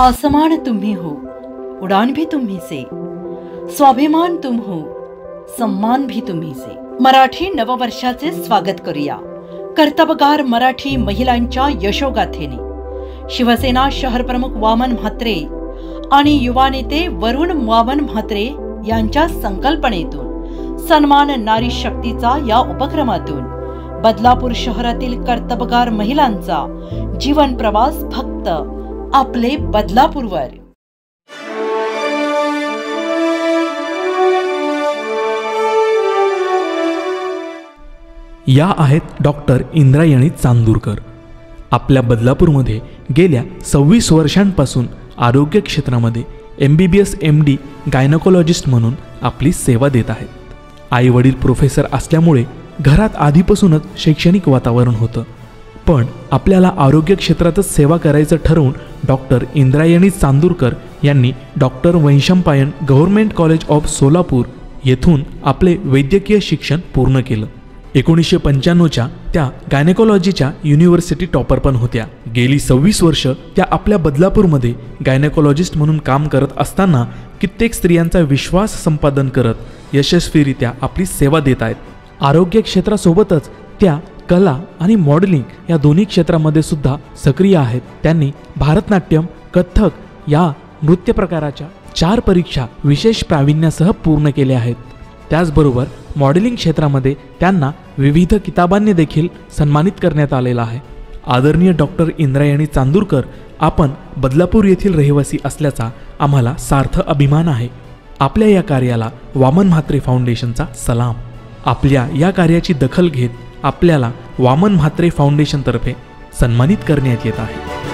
आसमान तुम्ही हो, उड़ान भी तुम्ही से, स्वाभिमान तुम हो, सम्मान भी तुम्ही से। मराठी नववर्षाचे स्वागत करूया कर्तबगार मराठी महिलांच्या यशोगाथेने। शिवसेना शहर प्रमुख वामन म्हात्रे आणि युवा नेते वरुण वामन म्हात्रे यांच्या संकल्पनेतून सन्मान नारी शक्तीचा या उपक्रमातून बदलापूर शहरातील कर्तबगार महिलांचा जीवन प्रवास फक्त आपले बदलापूरवर। या आहेत डॉक्टर इंद्रायणी चांदूरकर। आपल्या बदलापूरमध्ये गेल्या 26 वर्षांपासून आरोग्य क्षेत्रामध्ये MBBS MD गायनेकोलॉजिस्ट म्हणून आपली सेवा देत आहेत। आई वडील प्रोफेसर असल्यामुळे घरात आधीपासूनच शैक्षणिक वातावरण होतं, पण आपल्याला आरोग्य क्षेत्रातच सेवा करायचं ठरवून डॉक्टर इंद्रायणी चांदूरकर यांनी doctor Vaishampayan government college of Solapur येथून आपले वैद्यकीय शिक्षण पूर्ण केलं। 1995च्या त्या गायनेकोलॉजीच्या युनिव्हर्सिटी टॉपर पण होत्या। गेली 26 वर्ष त्या आपल्या बदलापूरमध्ये गायनेकोलॉजिस्ट म्हणून काम करत असताना कित्येक स्त्रियांचा विश्वास संपादन करत यशस्वीरित्या आपली सेवा देत आहेत। आरोग्य क्षेत्रासोबतच त्या कला आणि मॉडेलिंग या दोन्ही क्षेत्रामध्ये सुद्धा सक्रिय आहेत। त्यांनी भारतनाट्यम, कथ्थक या नृत्य प्रकाराच्या 4 परीक्षा विशेष प्रावीण्यासह पूर्ण केल्या आहेत। त्याचबरोबर मॉडेलिंग क्षेत्रामध्ये त्यांना विविध किताबांनी देखील सन्मानित करण्यात आलेला आहे। आदरणीय डॉक्टर इंद्रायणी चांदूरकर, आपण बदलापूर येथील रहिवासी असल्याचा आम्हाला सार्थ अभिमान आहे। आपल्या या कार्याला वामन म्हात्रे फाउंडेशनचा सलाम। आपल्या या कार्याची दखल घेत आपल्याला वामन म्हात्रे फाउंडेशनतर्फे सन्मानित करण्यात येत आहे।